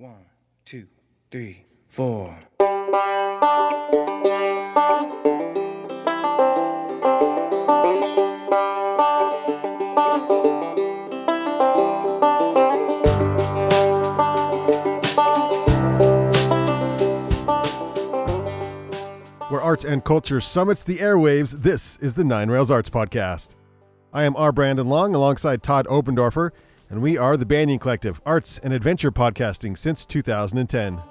1, 2, 3, 4. Where arts and culture summits the airwaves, this is the Nine Rails Arts Podcast. I am R. Brandon Long alongside Todd Opendorfer, and we are the Banyan Collective, arts and adventure podcasting since 2010.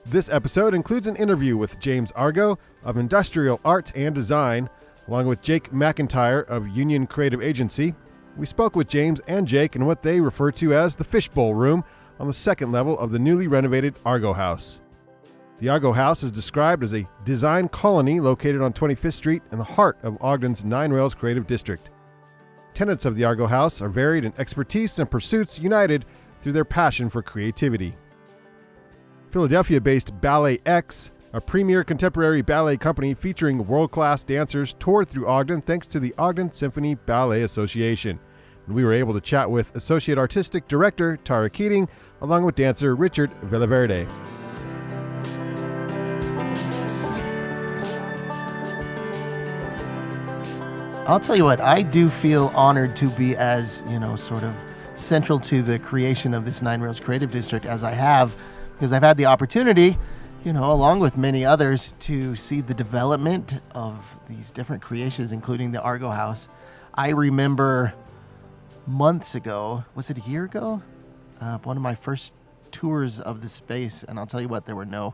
This episode includes an interview with James Argo of Industrial Art and Design, along with Jake McEntire of Union Creative Agency. We spoke with James and Jake in what they refer to as the Fishbowl Room on the second level of the newly renovated Argo House. The Argo House is described as a design colony located on 25th Street in the heart of Ogden's Nine Rails Creative District. Tenants of the Argo House are varied in expertise and pursuits united through their passion for creativity. Philadelphia-based BalletX, a premier contemporary ballet company featuring world-class dancers, toured through Ogden thanks to the Ogden Symphony Ballet Association. And we were able to chat with Associate Artistic Director Tara Keating, along with dancer Richard Villaverde. I'll tell you what, I do feel honored to be as, sort of central to the creation of this Nine Rails Creative District as I have, because I've had the opportunity, along with many others, to see the development of these different creations, including the Argo House. I remember months ago, was it a year ago? One of my first tours of the space, and I'll tell you what, there were no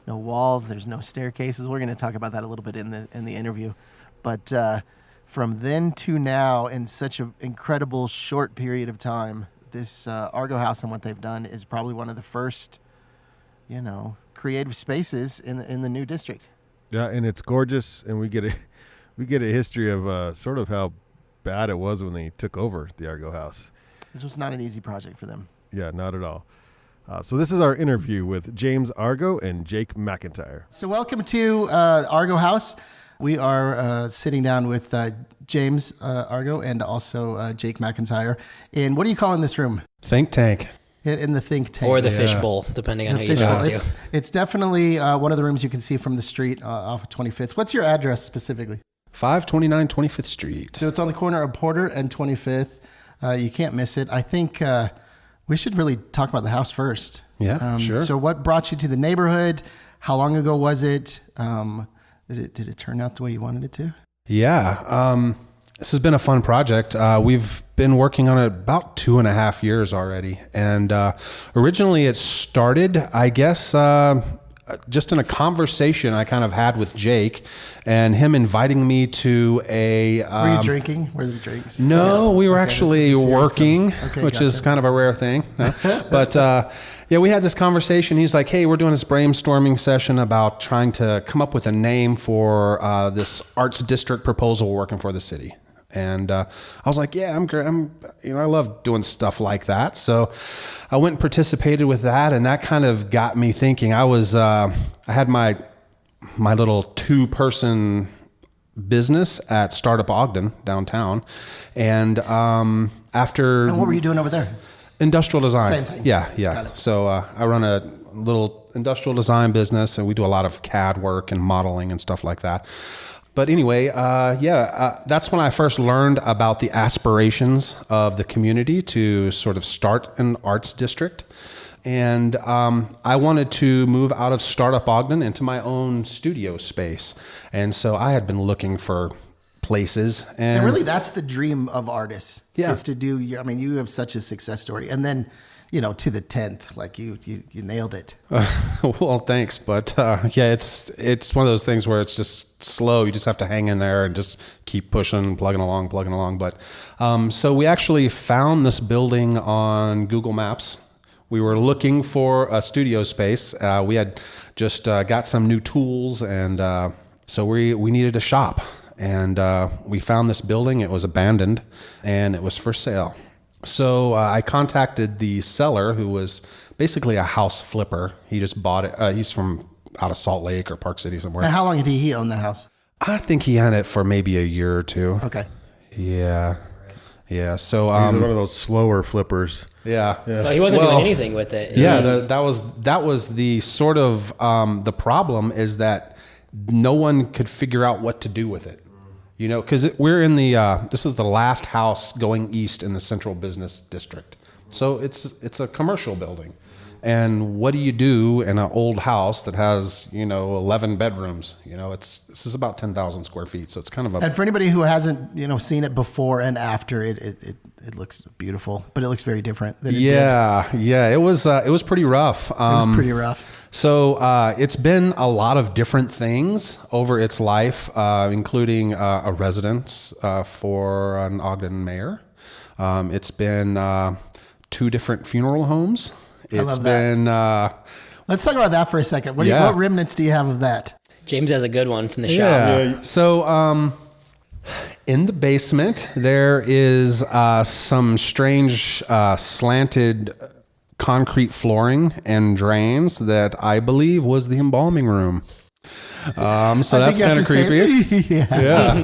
walls, there's no staircases. We're going to talk about that a little bit in the interview, but from then to now, in such an incredible short period of time, this Argo House and what they've done is probably one of the first, creative spaces in the new district. Yeah, and it's gorgeous, and we get a history of sort of how bad it was when they took over the Argo House. This was not an easy project for them. Yeah, not at all. So this is our interview with James Argo and Jake McEntire. So welcome to Argo House. We are sitting down with James Argo and also Jake McEntire. And what do you call in this room? Think tank. In the think tank. Or the fishbowl, depending on who you talk to. It's definitely one of the rooms you can see from the street off of 25th. What's your address specifically? 529 25th Street. So it's on the corner of Porter and 25th. You can't miss it. I think we should really talk about the house first. Yeah, sure. So what brought you to the neighborhood? How long ago was it? Did it turn out the way you wanted it to? Yeah. This has been a fun project. We've been working on it about 2.5 years already. And originally it started, I guess, just in a conversation I kind of had with Jake and him inviting me to a... Were you drinking? Were there drinks? No, we were actually working, which is kind of a rare thing. But... yeah, we had this conversation. He's like, hey, we're doing this brainstorming session about trying to come up with a name for this arts district proposal we're working for the city. And I was like, yeah, I'm great. I love doing stuff like that. So I went and participated with that, and that kind of got me thinking. I had my little 2-person business at Startup Ogden downtown. And after... And what were you doing over there? Industrial design. Same thing. Yeah. So I run a little industrial design business, and we do a lot of CAD work and modeling and stuff like that. But anyway, that's when I first learned about the aspirations of the community to sort of start an arts district. And I wanted to move out of Startup Ogden into my own studio space. And so I had been looking for places. And really, that's the dream of artists. Yeah. Is to do, you have such a success story. And then, to the 10th, like you nailed it. Well, thanks. But it's one of those things where it's just slow. You just have to hang in there and just keep pushing, plugging along. But so we actually found this building on Google Maps. We were looking for a studio space. We had just got some new tools, and so we needed a shop. And we found this building. It was abandoned, and it was for sale. So I contacted the seller, who was basically a house flipper. He just bought it. He's from out of Salt Lake or Park City somewhere. And how long did he own the house? I think he had it for maybe a year or two. Okay. Yeah. Yeah. So He's one of those slower flippers. yeah. Well, he wasn't doing anything with it. Yeah, that was the sort of the problem is that no one could figure out what to do with it. You know, because we're in the this is the last house going east in the central business district, so it's a commercial building. And what do you do in an old house that has 11 bedrooms? This is about 10,000 square feet, so it's kind of a. And for anybody who hasn't seen it before and after, it looks beautiful, but it looks very different than it did. Yeah, it was pretty rough. It was pretty rough. So it's been a lot of different things over its life, including a residence for an Ogden mayor. It's been 2 different funeral homes. It's been. Let's talk about that for a second. What remnants do you have of that? James has a good one from the shop. Yeah. So in the basement there is some strange slanted concrete flooring and drains that I believe was the embalming room. So that's kind of creepy. Yeah.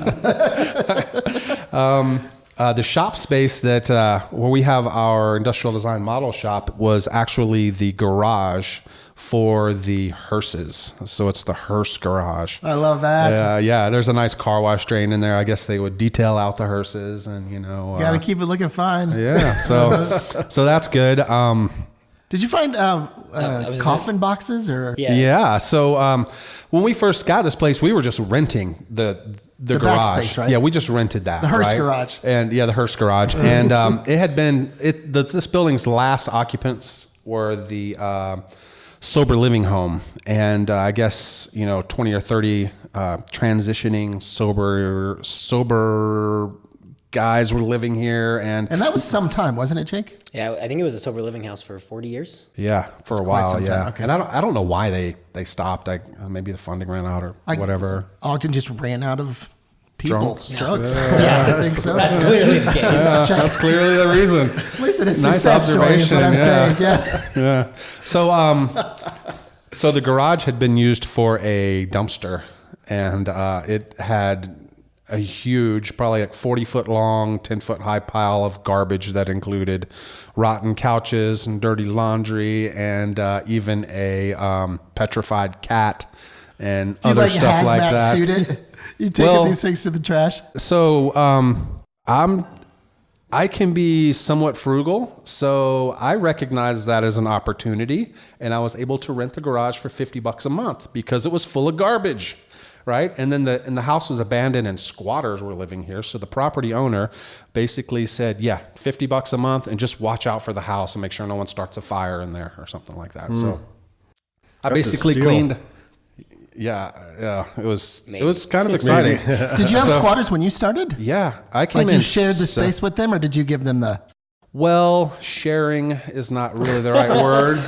The shop space that where we have our industrial design model shop was actually the garage for the hearses. So it's the hearse garage. I love that. Yeah. There's a nice car wash drain in there. I guess they would detail out the hearses and got to keep it looking fine. Yeah. So that's good. Did you find coffin boxes or? Yeah. So when we first got this place, we were just renting the garage. Backspace, right? Yeah, we just rented that. The hearse garage. And the hearse garage. And it had been this building's last occupants were the sober living home, and I guess 20 or 30 transitioning sober guys were living here, and that was some time, wasn't it, Jake? Yeah, I think it was a sober living house for 40 years. Yeah, for a quite while. some time. Yeah, Okay. and I don't know why they stopped. Maybe the funding ran out or whatever. Ogden just ran out of people. Drugs. Yeah, I think so. that's clearly the case. That's clearly the reason. Listen, it's Nice success story is what I'm observation, saying. Yeah. Yeah. So the garage had been used for a dumpster, and it had a huge, probably like 40-foot long, 10-foot high pile of garbage that included rotten couches and dirty laundry, and even a petrified cat and other stuff like that. Suit it? You taking these things to the trash? So I can be somewhat frugal, so I recognize that as an opportunity, and I was able to rent the garage for $50 a month because it was full of garbage, right? And then the house was abandoned and squatters were living here, so the property owner basically said, yeah, $50 a month, and just watch out for the house and make sure no one starts a fire in there or something like that. So I basically cleaned. Yeah, it was kind of exciting. Did you have squatters when you started? Yeah, I came in. Like you shared the space with them, or did you give them the? Well, sharing is not really the right word.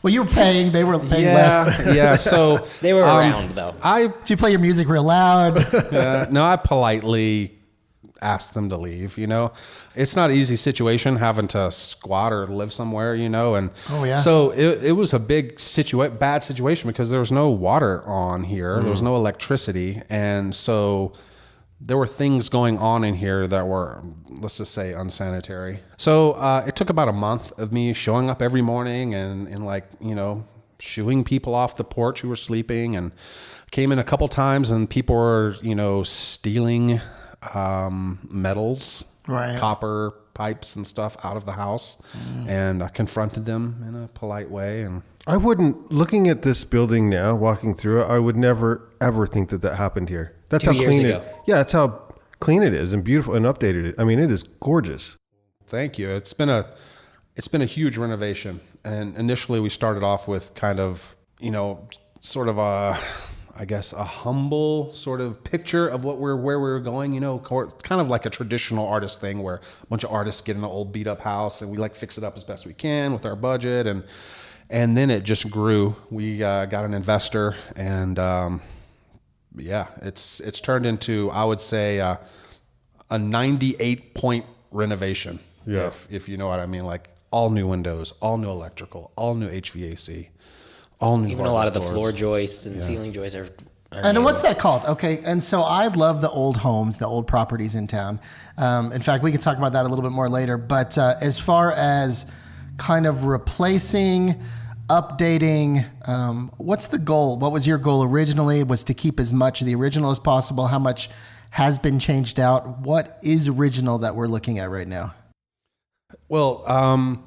Well, you were paying; they were paying less. Yeah. So They were around though. Did you play your music real loud? No, I politely asked them to leave. It's not an easy situation having to squat or live somewhere. And Oh, yeah. So it was a bad situation because there was no water on here. There was no electricity, and so there were things going on in here that were, let's just say, unsanitary. So it took about a month of me showing up every morning and shooing people off the porch who were sleeping, and came in a couple times and people were stealing metals, right, copper pipes and stuff out of the house, and I confronted them in a polite way. And I wouldn't, looking at this building now, walking through it, I would never ever think that happened here. That's 2 how years clean ago. that's how clean it is and beautiful and updated. I mean, it is gorgeous. thank you. It's been a huge renovation, and initially we started off with kind of sort of a humble sort of picture of where we were going. It's kind of like a traditional artist thing where a bunch of artists get in an old beat up house and we fix it up as best we can with our budget, and then it just grew. We got an investor, and it's turned into, I would say, a 98-point renovation. Yeah. If you know what I mean, like all new windows, all new electrical, all new HVAC. All new Even a lot of the floors. floor joists and ceiling joists are And what's that called? Okay, and so I love the old homes, the old properties in town. In fact, we can talk about that a little bit more later. But as far as kind of replacing, updating, what's the goal? What was your goal originally? Was to keep as much of the original as possible? How much has been changed out? What is original that we're looking at right now? Well,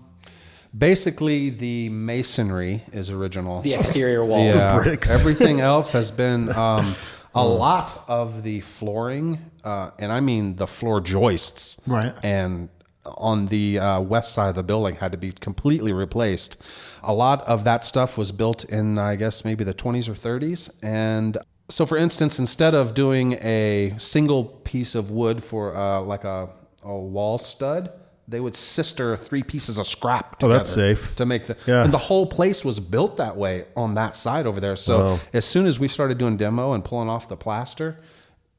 basically the masonry is original. The exterior walls. Yeah. Bricks. Everything else has been a lot of the flooring, and I mean the floor joists, Right. and on the west side of the building had to be completely replaced. A lot of that stuff was built in, I guess, maybe the 20s or 30s. And so, for instance, instead of doing a single piece of wood for like a wall stud, they would sister 3 pieces of scrap together. Oh, that's safe. To make the Yeah. and the whole place was built that way on that side over there. So Wow. as soon as we started doing demo and pulling off the plaster,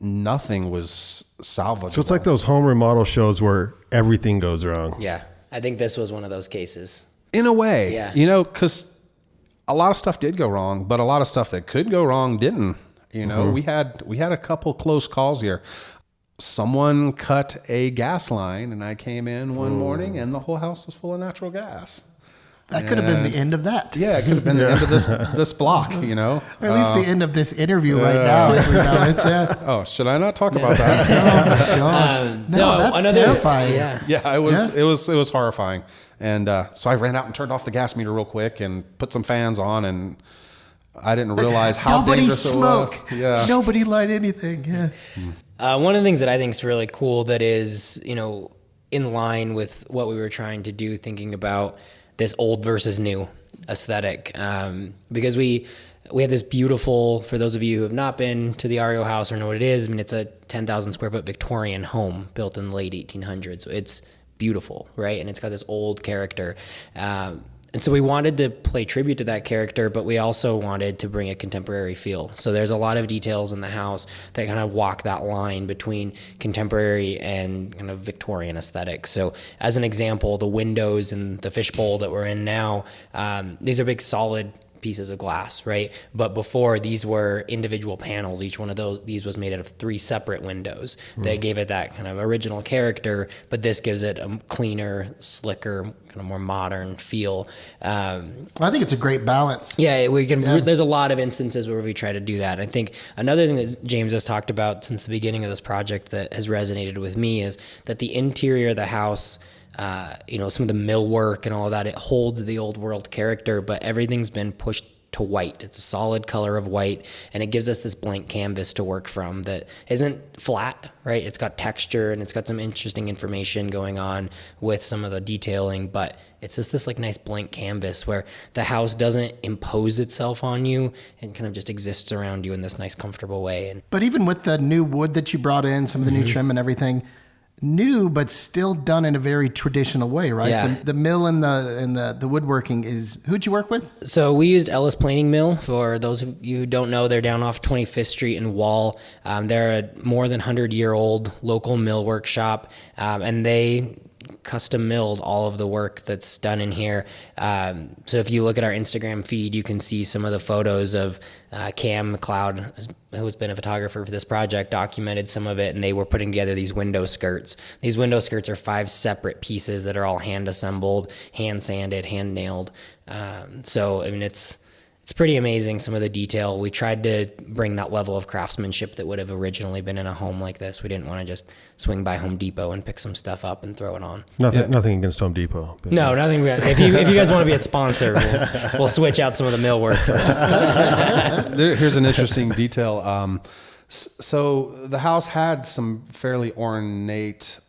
nothing was salvageable. So it's like those home remodel shows where everything goes wrong. Yeah. I think this was one of those cases. in a way, Yeah. you know, because a lot of stuff did go wrong, but a lot of stuff that could go wrong didn't. You know, we had a couple close calls here. Someone cut a gas line, and I came in one morning, and the whole house was full of natural gas. That could have been the end of that. Yeah, it could have been the end of this block, you know. Or at least the end of this interview right now. As we know it, yeah. Oh, should I not talk about that? Oh my gosh. No, that's terrifying. Yeah. Yeah, it was horrifying. And so I ran out and turned off the gas meter real quick and put some fans on, and I didn't realize how Nobody dangerous smoke. it was. Yeah. Nobody light anything. Yeah. One of the things that I think is really cool that is, you know, in line with what we were trying to do, thinking about this old versus new aesthetic, because we have this beautiful, for those of you who have not been to the Argo House or know what it is, I mean, it's a 10,000 square foot Victorian home built in the late 1800s. So it's beautiful, right? And it's got this old character. And so we wanted to play tribute to that character, but we also wanted to bring a contemporary feel. So there's a lot of details in the house that kind of walk that line between contemporary and kind of Victorian aesthetic. So as an example, the windows and the fishbowl that we're in now, these are big solid pieces of glass, right? But before, these were individual panels. Each one of these was made out of 3 separate windows. They gave it that kind of original character, but this gives it a cleaner, slicker, kind of more modern feel. I think it's a great balance. Yeah, we can. Yeah. There's a lot of instances where we try to do that. I think another thing that James has talked about since the beginning of this project that has resonated with me is that the interior of the house, you know, some of the millwork and all of that, it holds the old world character, but everything's been pushed to white. It's a solid color of white, and it gives us this blank canvas to work from that isn't flat, right? It's got texture and it's got some interesting information going on with some of the detailing, but it's just this like nice blank canvas where the house doesn't impose itself on you and kind of just exists around you in this nice, comfortable way. But even with the new wood that you brought in, some of the new trim and everything, new but still done in a very traditional way, right? Yeah. The mill and the woodworking is, who'd you work with? So we used Ellis Planing Mill. For those of you who don't know, they're down off 25th Street in Wall. They're a more than 100-year-old local mill workshop, and they custom milled all of the work that's done in here. So if you look at our Instagram feed, you can see some of the photos of Cam McLeod, who has been a photographer for this project, documented some of it, and they were putting together these window skirts. These window skirts are 5 separate pieces that are all hand assembled, hand sanded, hand nailed. So, I mean, it's pretty amazing, some of the detail. We tried to bring that level of craftsmanship that would have originally been in a home like this. We didn't want to just swing by Home Depot and pick some stuff up and throw it on. Nothing against Home Depot. But No, nothing. If you guys want to be a sponsor, we'll switch out some of the millwork. Here's an interesting detail. So the house had some fairly ornate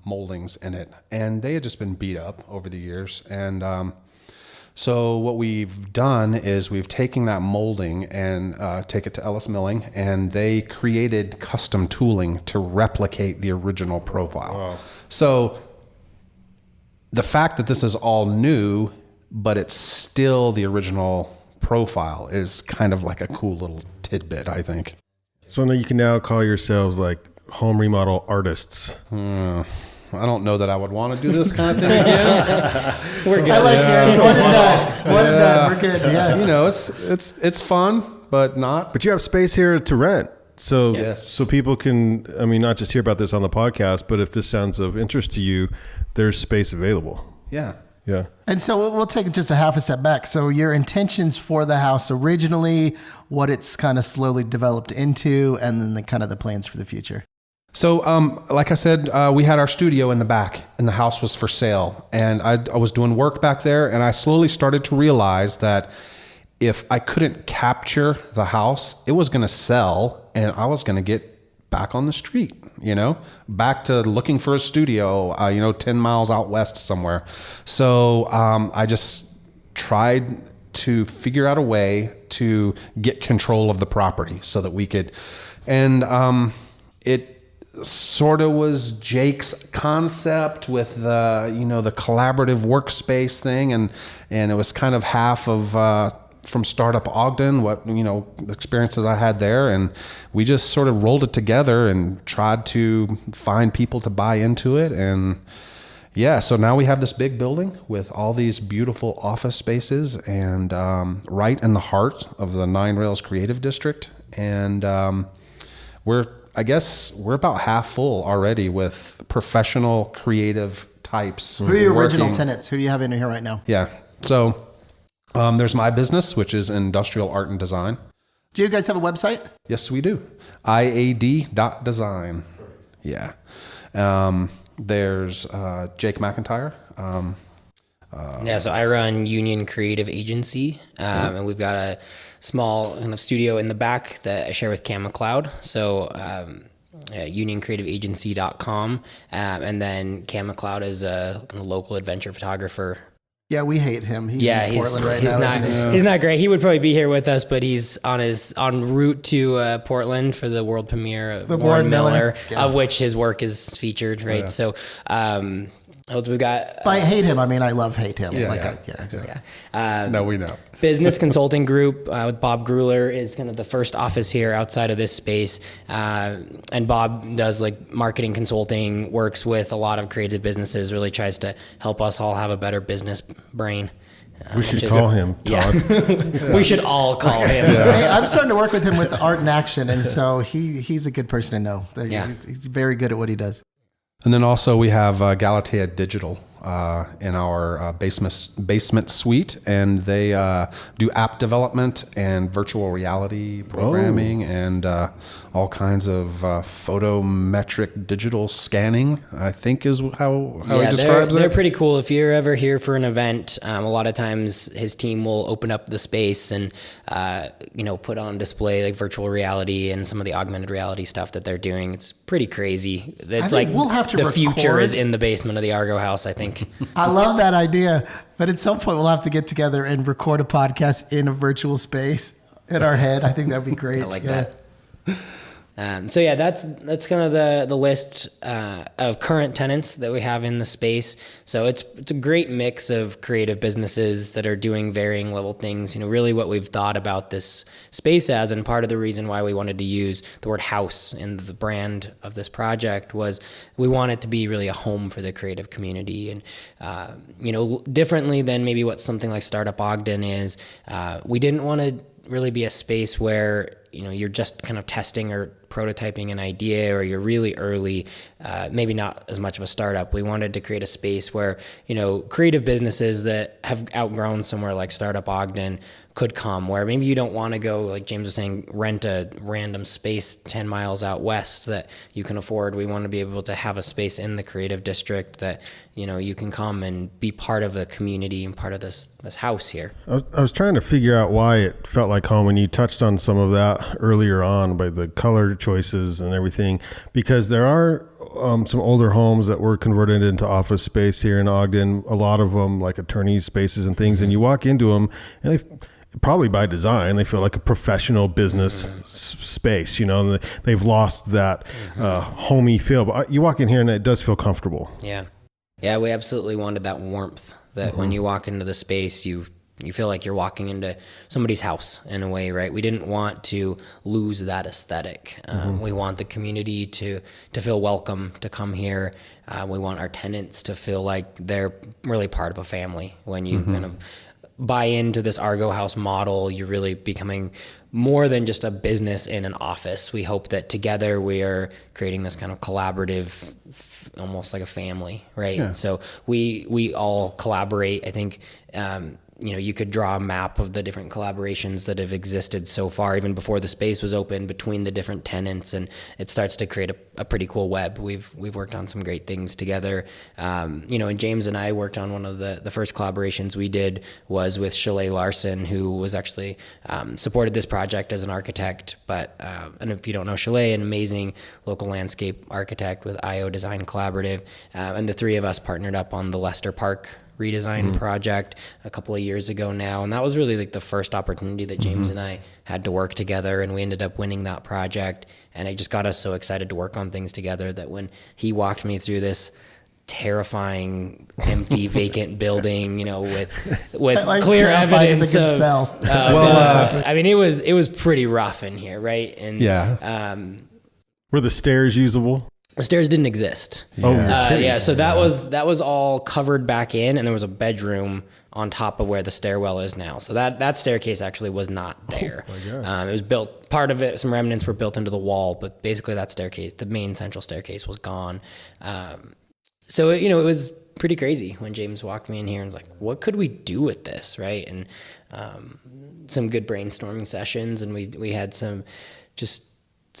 moldings in it, and they had just been beat up over the years. And so what we've done is we've taken that molding and take it to Ellis Milling, and they created custom tooling to replicate the original profile. Wow. So the fact that this is all new, but it's still the original profile, is kind of like a cool little tidbit, I think. So now you can now call yourselves like home remodel artists. I don't know that I would want to do this kind of thing again. We're good. I like yours. One and done. We're good. Yeah. You know, it's fun, but not. But you have space here to rent. So, Yes. so people can, I mean, not just hear about this on the podcast, but if this sounds of interest to you, there's space available. Yeah. Yeah. And so we'll take just a half a step back. So your intentions for the house originally, what it's kind of slowly developed into, and then the kind of the plans for the future. So, like I said, we had our studio in the back, and the house was for sale. And I was doing work back there, and I slowly started to realize that if I couldn't capture the house, it was going to sell, and I was going to get back on the street, back to looking for a studio, 10 miles out west somewhere. So I just tried to figure out a way to get control of the property so that we could, and it sort of was Jake's concept with the collaborative workspace thing, and it was kind of half of from Startup Ogden, the experiences I had there, and we just sort of rolled it together and tried to find people to buy into it. And yeah, so now we have this big building with all these beautiful office spaces, and right in the heart of the Nine Rails Creative District. And we're about half full already with professional creative types. Who are your original working. tenants? Who do you have in here right now? Yeah. So there's my business, which is industrial art and design. Do you guys have a website? Yes, we do. IAD.design. Yeah. There's Jake McEntire. So I run Union Creative Agency, and we've got a small kind of studio in the back that I share with Cam McLeod. So unioncreativeagency.com, and then Cam McLeod is a kind of local adventure photographer. Yeah, we hate him. He's in Portland right now. Not, isn't he? he's not great. He would probably be here with us, but he's en route to Portland for the world premiere of Warren Miller, of which his work is featured, right? Yeah. So we've got... By hate him, I mean I hate him. Exactly. No, we know. Business consulting group with Bob Gruler is kind of the first office here outside of this space. And Bob does like marketing consulting, works with a lot of creative businesses, really tries to help us all have a better business brain. We should call him, Todd. Yeah. We should all call him. Yeah. Hey, I'm starting to work with him with Art in Action, and so he's a good person to know. He's very good at what he does. And then also we have Galatea Digital in our basement suite, and they do app development and virtual reality programming and all kinds of photometric digital scanning, I think is how he describes it. They're pretty cool. If you're ever here for an event, a lot of times his team will open up the space and put on display like virtual reality and some of the augmented reality stuff that they're doing. It's pretty crazy. It's like we'll have to the future is in the basement of the Argo House, I think. I love that idea, but at some point we'll have to get together and record a podcast in a virtual space in our head. I think that'd be great. I like that. That's kind of the list of current tenants that we have in the space. So it's a great mix of creative businesses that are doing varying level things. Really what we've thought about this space as, and part of the reason why we wanted to use the word house in the brand of this project was we want it to be really a home for the creative community. And differently than maybe what something like Startup Ogden is, we didn't want to really be a space where you're just kind of testing or prototyping an idea, or you're really early, maybe not as much of a startup. We wanted to create a space where creative businesses that have outgrown somewhere like Startup Ogden could come, where maybe you don't want to go, like James was saying, rent a random space 10 miles out west that you can afford. We want to be able to have a space in the creative district that you can come and be part of a community and part of this house here. I was trying to figure out why it felt like home, and you touched on some of that earlier on by the color choices and everything, because there are some older homes that were converted into office space here in Ogden, a lot of them like attorney spaces and things, and you walk into them and they probably by design, they feel like a professional business space, and they've lost that homey feel, but you walk in here and it does feel comfortable. Yeah, we absolutely wanted that warmth that when you walk into the space, you feel like you're walking into somebody's house in a way, right? We didn't want to lose that aesthetic. We want the community to feel welcome to come here. We want our tenants to feel like they're really part of a family. When you kind of buy into this Argo House model, you're really becoming more than just a business in an office. We hope that together we are creating this kind of collaborative, almost like a family, right? Yeah. So we all collaborate. I think, you could draw a map of the different collaborations that have existed so far, even before the space was open, between the different tenants, and it starts to create a pretty cool web. We've worked on some great things together. And James and I worked on one of the first collaborations we did was with Chalet Larson, who was actually supported this project as an architect. But and if you don't know Chalet, an amazing local landscape architect with IO Design Collaborative, and the three of us partnered up on the Leicester Park redesign project a couple of years ago now, and that was really like the first opportunity that James and I had to work together, and we ended up winning that project, and it just got us so excited to work on things together that when he walked me through this terrifying empty vacant building, with Like clear terrifying evidence as a good of sell. I mean it was pretty rough in here, right? And Were the stairs usable? the stairs didn't exist. So that was all covered back in, and there was a bedroom on top of where the stairwell is now. So that staircase actually was not there. It was built, part of it, some remnants were built into the wall, but basically that staircase, the main central staircase, was gone. So it was pretty crazy when James walked me in here and was like, what could we do with this, right? And some good brainstorming sessions, and we had some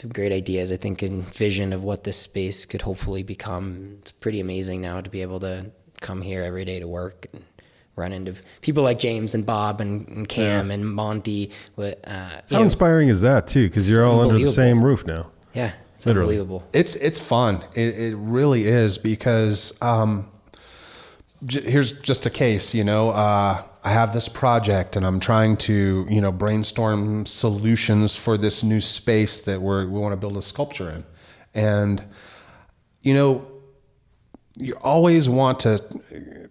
great ideas, I think, and vision of what this space could hopefully become. It's pretty amazing now to be able to come here every day to work and run into people like James and Bob and Cam and Monty. How inspiring is that too? Because you're all under the same roof now. Yeah, it's Literally. unbelievable. It's fun. It really is, because here's just a case, I have this project and I'm trying to, brainstorm solutions for this new space that we want to build a sculpture in. And, you always want to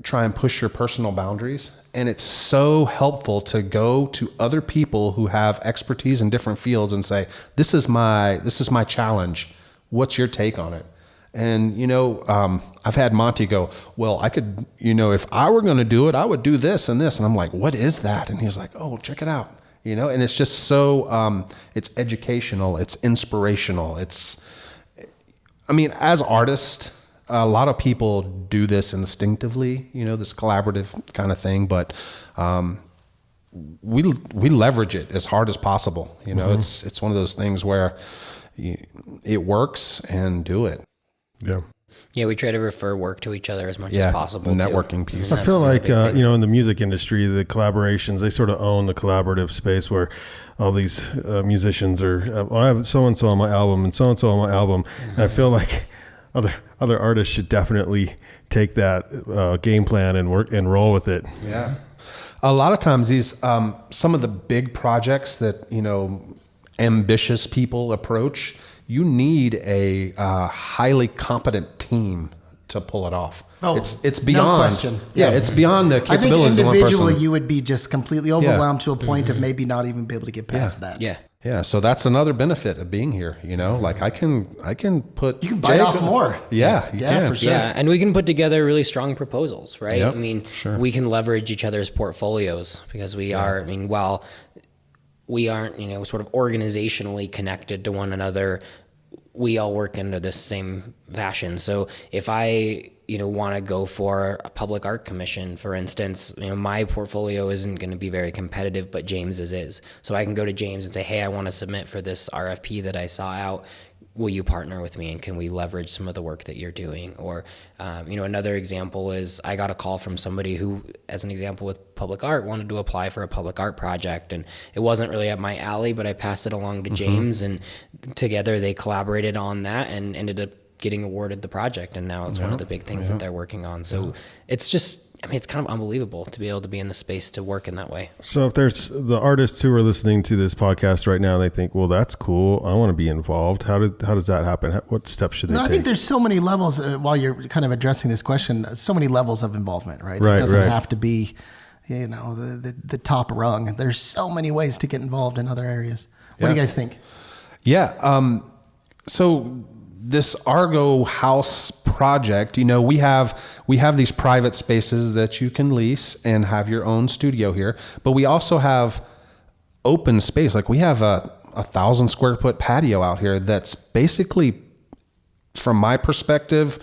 try and push your personal boundaries. And it's so helpful to go to other people who have expertise in different fields and say, this is my challenge. What's your take on it? And, I've had Monty go, well, I could, if I were going to do it, I would do this and this. And I'm like, what is that? And he's like, oh, check it out. And it's just so, it's educational. It's inspirational. As artists, a lot of people do this instinctively, this collaborative kind of thing, but, we leverage it as hard as possible. It's one of those things where it works, and do it. Yeah, we try to refer work to each other as much as possible. The networking piece. I feel like, in the music industry, the collaborations, they sort of own the collaborative space where all these musicians are, I have so-and-so on my album and so-and-so on my album. And I feel like other artists should definitely take that game plan and work and roll with it. Yeah. A lot of times these, some of the big projects that, ambitious people approach, you need a highly competent team to pull it off. Oh, it's beyond. No question. Yeah, it's beyond the capabilities of one person. I think individually you would be just completely overwhelmed to a point of maybe not even be able to get past that. Yeah. Yeah, so that's another benefit of being here. Like I can put. You can bite off more. Yeah, you can. For sure. Yeah, and we can put together really strong proposals, right? Yep, sure. We can leverage each other's portfolios because we are. While we aren't, sort of organizationally connected to one another, we all work under this same fashion. So if I, want to go for a public art commission, for instance, my portfolio isn't going to be very competitive, but James's is. So I can go to James and say, hey, I want to submit for this RFP that I saw out. Will you partner with me, and can we leverage some of the work that you're doing? Or, another example is I got a call from somebody who, as an example with public art, wanted to apply for a public art project, and it wasn't really up my alley, but I passed it along to James, and together they collaborated on that and ended up getting awarded the project, and now it's one of the big things that they're working on. So it's just, it's kind of unbelievable to be able to be in the space to work in that way. So if there's the artists who are listening to this podcast right now, they think, well, that's cool, I want to be involved. How does that happen? What steps should they take? I think there's so many levels, while you're kind of addressing this question, so many levels of involvement, right? It doesn't have to be, the top rung. There's so many ways to get involved in other areas. What do you guys think? Yeah. So this Argo House project, we have these private spaces that you can lease and have your own studio here, but we also have open space. Like we have a 1,000 square foot patio out here that's basically, from my perspective,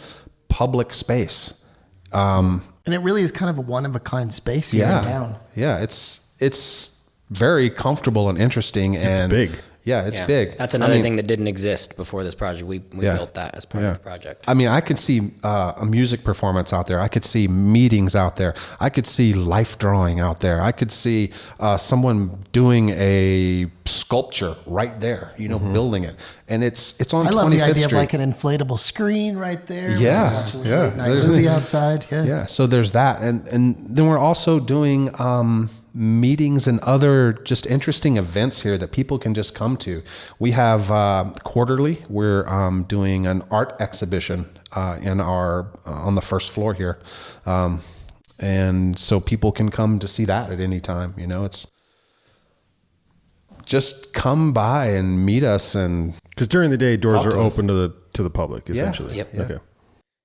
public space. And it really is kind of a one-of-a-kind space here in town. Yeah, it's very comfortable and interesting. And It's big. Yeah, it's big. That's another thing that didn't exist before this project. We built that as part of the project. I mean, I could see a music performance out there. I could see meetings out there. I could see life drawing out there. I could see someone doing a sculpture right there, building it. And it's on 25th Street. I love the idea of like an inflatable screen right there. Yeah, yeah. There's the outside. Yeah, so there's that. And then we're also doing meetings and other just interesting events here that people can just come to. We have quarterly, we're doing an art exhibition on the first floor here. And so people can come to see that at any time. It's just come by and meet us. And because during the day, doors are open to the public, essentially. Yep. Okay.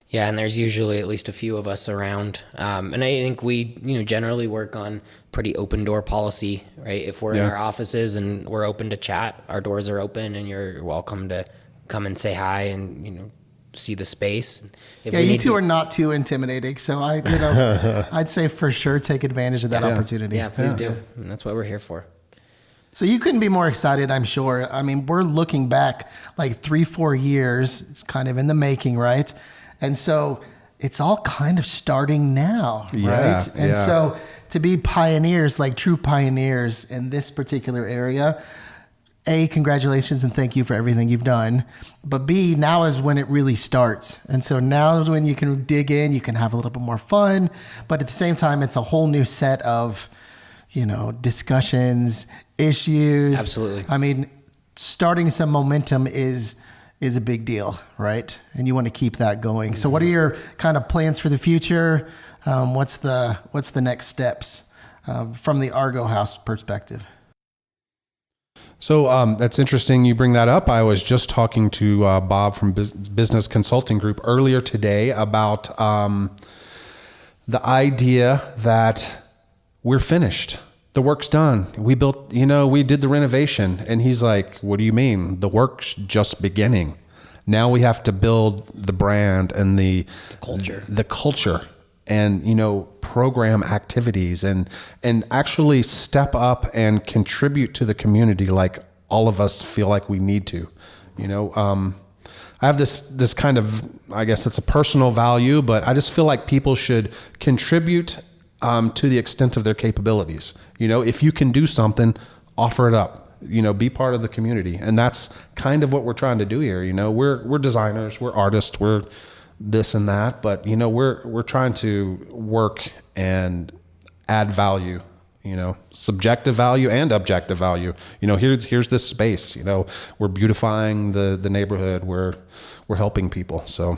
Yeah, and there's usually at least a few of us around. And I think we, generally work on pretty open door policy, right? If we're in our offices and we're open to chat, our doors are open and you're welcome to come and say hi and, see the space. You two are not too intimidating. So I'd say for sure take advantage of that opportunity. Yeah, please do. And that's what we're here for. So you couldn't be more excited, I'm sure. I mean, we're looking back like 3-4 years. It's kind of in the making, right? And so it's all kind of starting now, right? And so to be pioneers, like true pioneers in this particular area, A, congratulations and thank you for everything you've done. But B, now is when it really starts. And so now is when you can dig in, you can have a little bit more fun. But at the same time, it's a whole new set of, discussions, issues. Absolutely. I mean, starting some momentum is a big deal, right? And you want to keep that going. So what are your kind of plans for the future? What's the next steps from the Argo House perspective? So that's interesting you bring that up. I was just talking to Bob from Business Consulting Group earlier today about the idea that we're finished. The work's done. We built, we did the renovation. And he's like, what do you mean? The work's just beginning. Now we have to build the brand and the culture and, program activities and actually step up and contribute to the community like all of us feel like we need to. I have this kind of, I guess it's a personal value, but I just feel like people should contribute to the extent of their capabilities. If you can do something, offer it up, be part of the community. And that's kind of what we're trying to do here. We're designers, we're artists, we're this and that, but we're trying to work and add value, subjective value and objective value. Here's this space, we're beautifying the neighborhood, we're helping people. So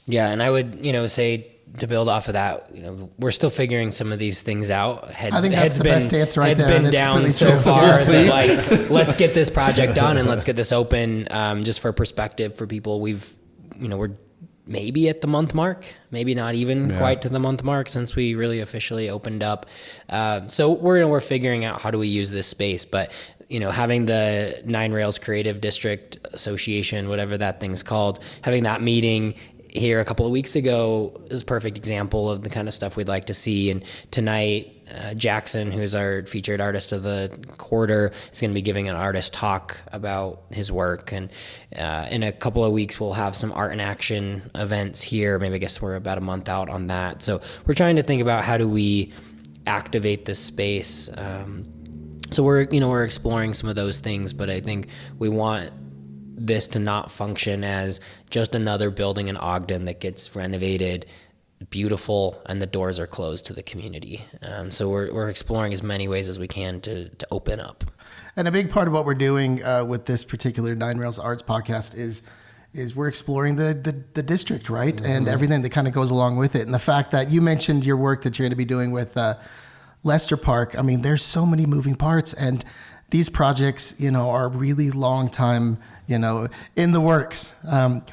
yeah, and I would, say to build off of that, we're still figuring some of these things out. I think that's the best answer right there. It's been down so far that let's get this project done and let's get this open. Just for perspective for people, we're maybe at the month mark, maybe not even quite to the month mark since we really officially opened up. So we're figuring out how do we use this space, but having the Nine Rails Creative District Association, whatever that thing's called, having that meeting here a couple of weeks ago is a perfect example of the kind of stuff we'd like to see. And tonight, Jackson, who's our featured artist of the quarter, is going to be giving an artist talk about his work. And in a couple of weeks, we'll have some art in action events here. Maybe I guess we're about a month out on that. So we're trying to think about how do we activate this space. So we're exploring some of those things, but I think we want this to not function as just another building in Ogden that gets renovated, beautiful, and the doors are closed to the community. So we're exploring as many ways as we can to open up. And a big part of what we're doing with this particular Nine Rails Arts podcast is we're exploring the district, right? Mm-hmm. And everything that kind of goes along with it. And the fact that you mentioned your work that you're going to be doing with Lester Park. I mean, there's so many moving parts, and these projects, are really long time, in the works.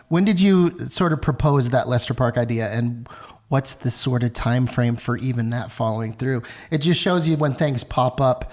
When did you sort of propose that Lester Park idea, and what's the sort of time frame for even that following through? It just shows you when things pop up,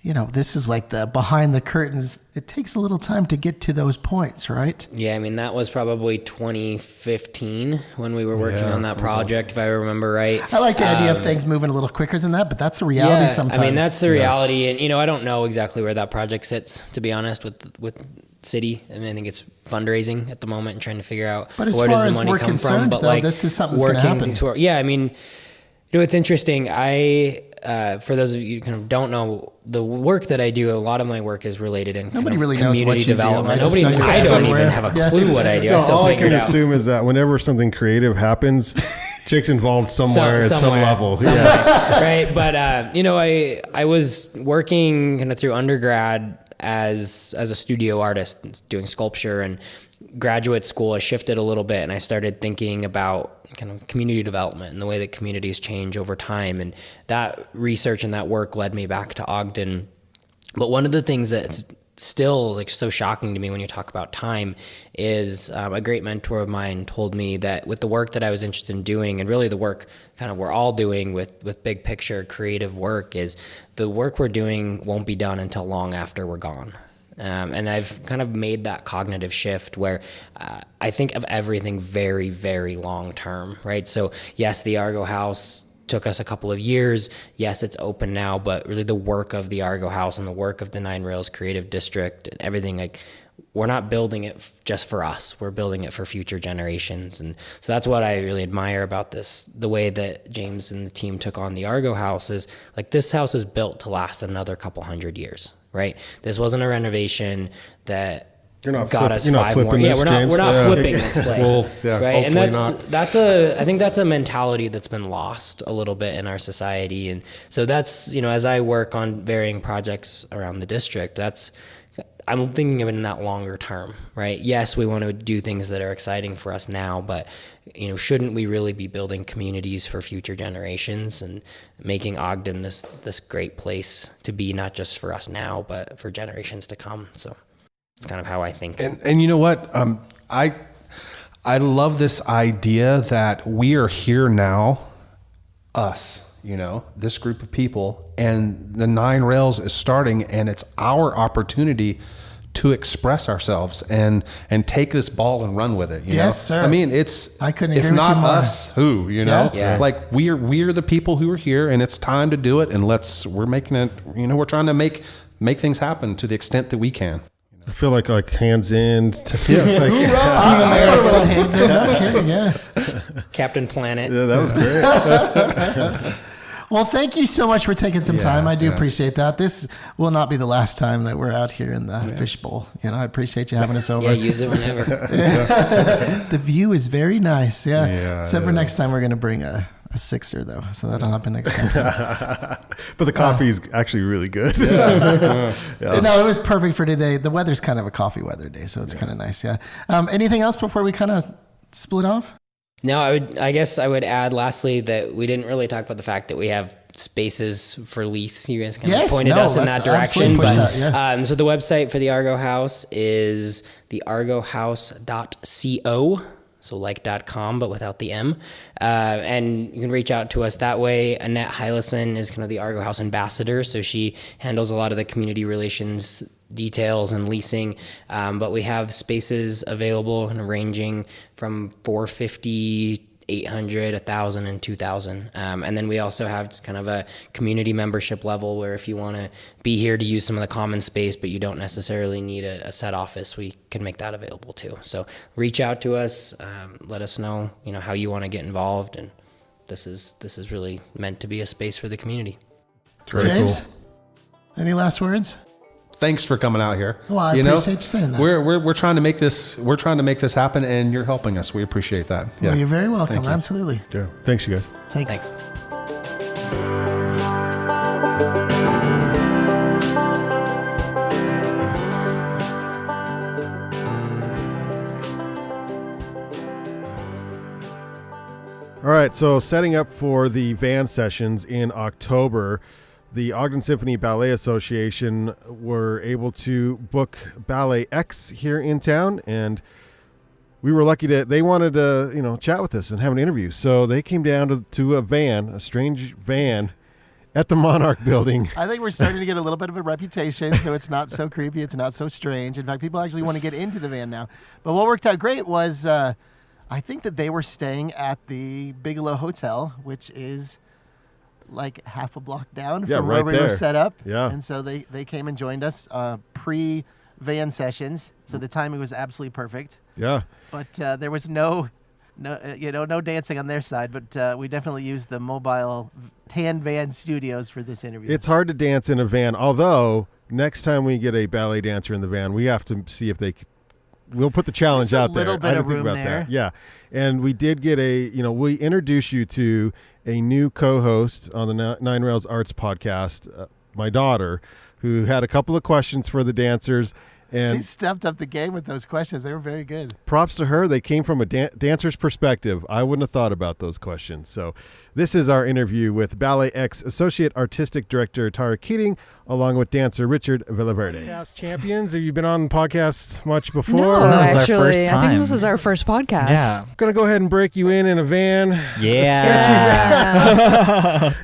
this is like the behind the curtains. It takes a little time to get to those points, right? Yeah, I mean, that was probably 2015 when we were working on that project, if I remember right. I like the idea of things moving a little quicker than that, but that's the reality sometimes. I mean, that's the reality. And, I don't know exactly where that project sits, to be honest, with city. I mean, I think it's fundraising at the moment and trying to figure out but as where far does as the money we're come concerned, from. But though, this is something that's going to happen. Yeah, I mean, it's interesting. For those of you who kind of don't know, the work that I do, a lot of my work is related in Nobody really knows community what you development. do. I don't even have a clue what I do. I still all I figure can it out. assume is that whenever something creative happens, Jake's involved somewhere at some level. Right. But, I was working kind of through undergrad as a studio artist doing sculpture, and graduate school I shifted a little bit and I started thinking about kind of community development and the way that communities change over time, and that research and that work led me back to Ogden. But one of the things that's still like so shocking to me when you talk about time is a great mentor of mine told me that with the work that I was interested in doing, and really the work kind of we're all doing with big picture creative work, is the work we're doing won't be done until long after we're gone. And I've kind of made that cognitive shift where I think of everything very, very long term, right? So yes, the Argo House took us a couple of years. Yes, it's open now, but really the work of the Argo House and the work of the Nine Rails Creative District and everything, like, we're not building it just for us. We're building it for future generations. And so that's what I really admire about this. The way that James and the team took on the Argo House is like, this house is built to last another couple hundred years, right? This wasn't a renovation that got us five more. Yeah, we're not flipping this place, right? And I think that's a mentality that's been lost a little bit in our society. And so that's, as I work on varying projects around the district, I'm thinking of it in that longer term, right? Yes, we want to do things that are exciting for us now, but shouldn't we really be building communities for future generations and making Ogden this great place to be, not just for us now, but for generations to come? So it's kind of how I think. And you know what? I love this idea that we are here now, us, this group of people, and the Nine Rails is starting, and it's our opportunity to express ourselves and take this ball and run with it. Yes, sir. I mean, I couldn't if agree not with you more. us, who, Yeah. like we're the people who are here, and it's time to do it. And we're making it, we're trying to make things happen to the extent that we can. I feel like hands in. Team America, hands in. No kidding, yeah. Captain Planet. Yeah, that was great. Well, thank you so much for taking some time. I do appreciate that. This will not be the last time that we're out here in the fishbowl. I appreciate you having us over. Yeah, use it whenever. The view is very nice. Yeah, Except for next time, we're going to bring a sixer, though. So that'll happen next time. But the coffee is actually really good. No, it was perfect for today. The weather's kind of a coffee weather day, so it's kind of nice. Yeah. Anything else before we kind of split off? No, I guess I would add lastly that we didn't really talk about the fact that we have spaces for lease. You guys kind of pointed us in that direction. But so the website for the Argo House is theargohouse.co. So like .com, but without the M. And you can reach out to us that way. Annette Hylison is kind of the Argo House ambassador. So she handles a lot of the community relations details and leasing. But we have spaces available and ranging from 450, 800, 1,000, and 2,000. And then we also have kind of a community membership level where if you want to be here to use some of the common space, but you don't necessarily need a set office, we can make that available too. So reach out to us, let us know, how you want to get involved. And this is really meant to be a space for the community. James, any last words? Thanks for coming out here. Well, I appreciate you saying that. We're trying to make this happen, and you're helping us. We appreciate that. Yeah. Well, you're very welcome. Thank you. Absolutely. Yeah. Thanks, you guys. Thanks. All right, so setting up for the van sessions in October, the Ogden Symphony Ballet Association were able to book BalletX here in town, and we were lucky they wanted to, chat with us and have an interview. So they came down to a van, a strange van, at the Monarch building. I think we're starting to get a little bit of a reputation, so it's not so creepy. It's not so strange. In fact, people actually want to get into the van now. But what worked out great was I think that they were staying at the Bigelow Hotel, which is like half a block down from where we were set up. Yeah. And so they came and joined us pre-van sessions. So the timing was absolutely perfect. Yeah. But there was no dancing on their side, but we definitely used the mobile tan van studios for this interview. It's hard to dance in a van, although next time we get a ballet dancer in the van, we have to see if we'll put the challenge out there. There's a little bit of room there. That. Yeah. And we did get we introduced you to a new co-host on the Nine Rails Arts podcast, my daughter, who had a couple of questions for the dancers. And she stepped up the game with those questions. They were very good. Props to her. They came from a dancer's perspective. I wouldn't have thought about those questions. So this is our interview with BalletX Associate Artistic Director Tara Keating, along with dancer Richard Villaverde. Past champions, have you been on the podcast much before? No, actually. I think this is our first podcast. Yeah. I'm going to go ahead and break you in a van. Yeah.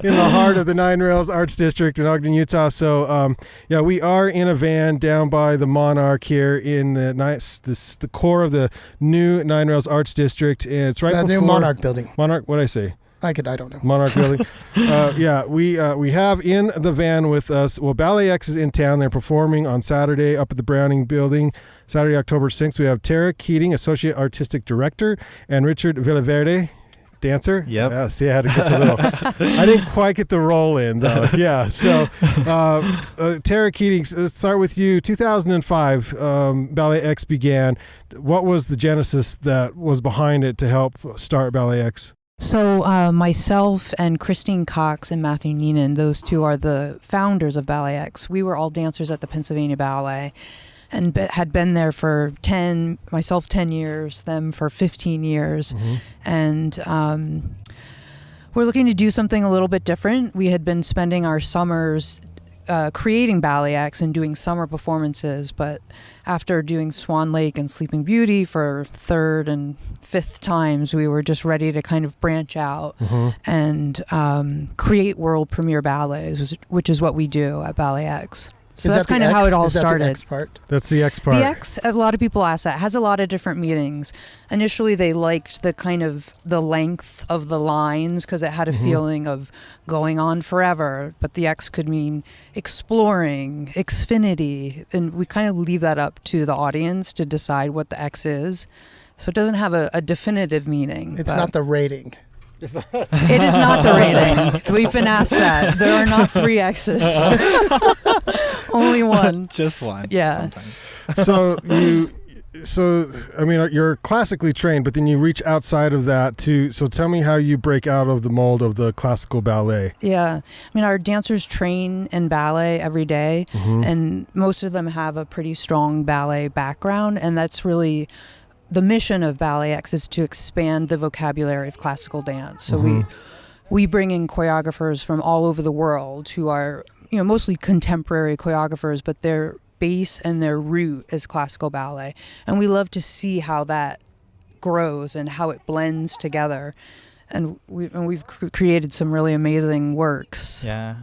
In the heart of the Nine Rails Arts District in Ogden, Utah. So, we are in a van down by the Monarch here in the core of the new Nine Rails Arts District. And it's right before new Monarch building. Monarch, what did I say? I don't know. Monarch building. We have in the van with us, BalletX is in town. They're performing on Saturday up at the Browning building. Saturday, October 6th. We have Tara Keating, Associate Artistic Director, and Richard Villaverde, dancer. Yep. Yeah, see, I had to get the little. I didn't quite get the roll in though. Yeah. So, Tara Keating, let's start with you. 2005, BalletX began. What was the genesis that was behind it to help start BalletX? So myself and Christine Cox and Matthew Neenan, those two are the founders of BalletX. We were all dancers at the Pennsylvania Ballet and had been there for 10 years, them for 15 years. Mm-hmm. And we're looking to do something a little bit different. We had been spending our summers creating BalletX and doing summer performances, but after doing Swan Lake and Sleeping Beauty for third and fifth times, we were just ready to kind of branch out and create world premiere ballets, which is what we do at BalletX. So that's kind of how it all started. The X part? That's the X part. The X, a lot of people ask that. It has a lot of different meanings. Initially, they liked the kind of the length of the lines because it had a feeling of going on forever. But the X could mean exploring, Xfinity. And we kind of leave that up to the audience to decide what the X is. So it doesn't have a definitive meaning. It's not the rating. It is not the rating. We've been asked that. There are not 3 X's. Only one. Just one. Yeah. Sometimes. You're classically trained, but then you reach outside of that too. So tell me how you break out of the mold of the classical ballet. Yeah. Our dancers train in ballet every day, and most of them have a pretty strong ballet background, and that's really the mission of BalletX is to expand the vocabulary of classical dance. So we bring in choreographers from all over the world who are, mostly contemporary choreographers, but their base and their root is classical ballet. And we love to see how that grows and how it blends together. And we've created some really amazing works. Yeah.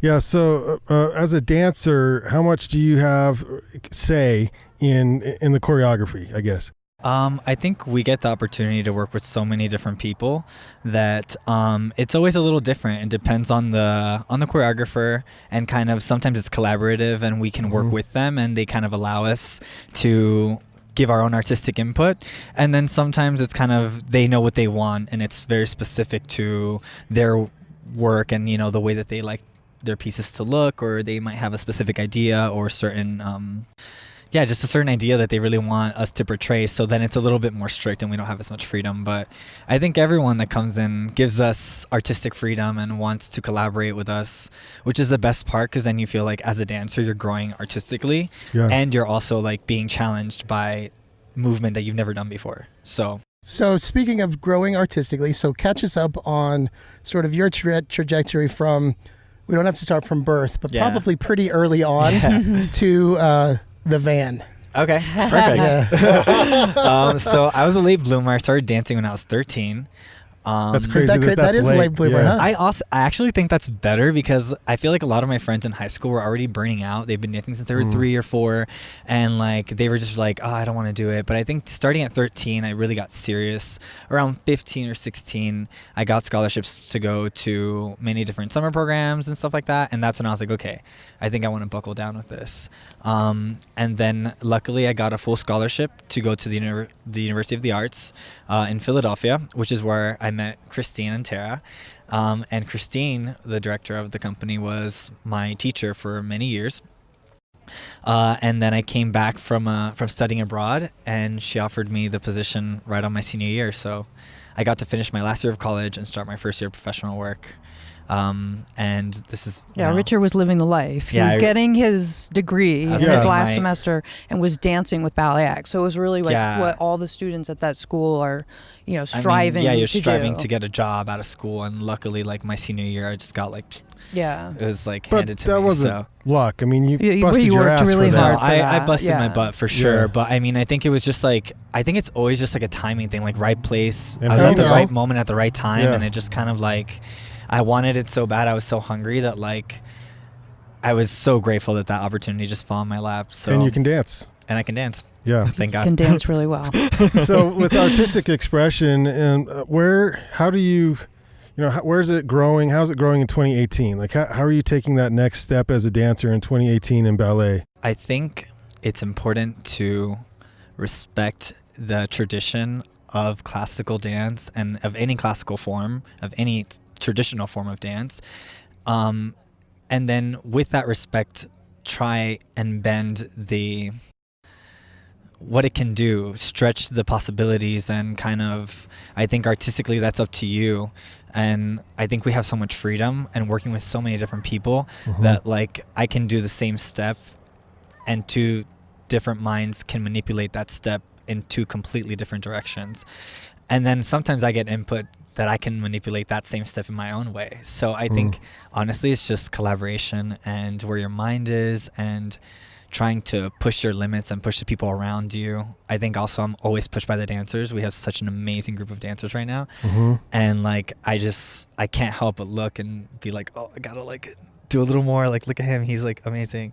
Yeah. So as a dancer, how much do you have say in the choreography, I guess? I think we get the opportunity to work with so many different people that it's always a little different. It depends on the choreographer, and kind of sometimes it's collaborative and we can work with them and they kind of allow us to give our own artistic input. And then sometimes it's kind of they know what they want and it's very specific to their work and the way that they like their pieces to look, or they might have a specific idea or certain just a certain idea that they really want us to portray. So then it's a little bit more strict and we don't have as much freedom. But I think everyone that comes in gives us artistic freedom and wants to collaborate with us, which is the best part, because then you feel like as a dancer, you're growing artistically and you're also like being challenged by movement that you've never done before. So speaking of growing artistically, so catch us up on sort of your trajectory from, we don't have to start from birth, but probably pretty early on to the van. Okay, perfect. So I was a late bloomer. I started dancing when I was 13. That's crazy. That is late. late bloomer, Yeah. huh? I actually think that's better because I feel like a lot of my friends in high school were already burning out. They've been dancing since they were 3 or 4, and like they were just like, oh, I don't want to do it. But I think starting at 13, I really got serious. Around 15 or 16, I got scholarships to go to many different summer programs and stuff like that. And that's when I was like, okay, I think I want to buckle down with this. And then luckily I got a full scholarship to go to the University of the Arts in Philadelphia, which is where I met Christine and Tara. And Christine, the director of the company, was my teacher for many years. And then I came back from studying abroad, and she offered me the position right on my senior year. So I got to finish my last year of college and start my first year of professional work. And this is Richard was living the life. He was getting his degree in his last semester and was dancing with BalletX. So it was really like what all the students at that school are, striving. You're to striving do. to get a job out of school, and luckily, like my senior year, I just got it was like handed to me. But that wasn't luck. I mean, you busted you your worked ass really for hard that. for I that. busted my butt for sure. Yeah. But I mean, I think it was just like, I think it's always just like a timing thing, like right place. And I was how at the you right know? moment at the right time, Yeah. and it just kind of like, I wanted it so bad. I was so hungry that like, I was so grateful that opportunity just fell in my lap. So And you can dance. and I can dance. Yeah. Thank God. Can dance really well. So with artistic expression, and how do you, where's it growing? How's it growing in 2018? Like, how are you taking that next step as a dancer in 2018 in ballet? I think it's important to respect the tradition of classical dance and of any classical form, of any traditional form of dance. And then with that respect, try and bend what it can do, stretch the possibilities, and kind of, I think artistically that's up to you. And I think we have so much freedom and working with so many different people that like I can do the same step and 2 different minds can manipulate that step in 2 completely different directions. And then sometimes I get input that I can manipulate that same step in my own way. So I think honestly it's just collaboration and where your mind is and trying to push your limits and push the people around you. I think also I'm always pushed by the dancers. We have such an amazing group of dancers right now. And like I can't help but look and be like, oh, I gotta like do a little more, like look at him, he's like amazing,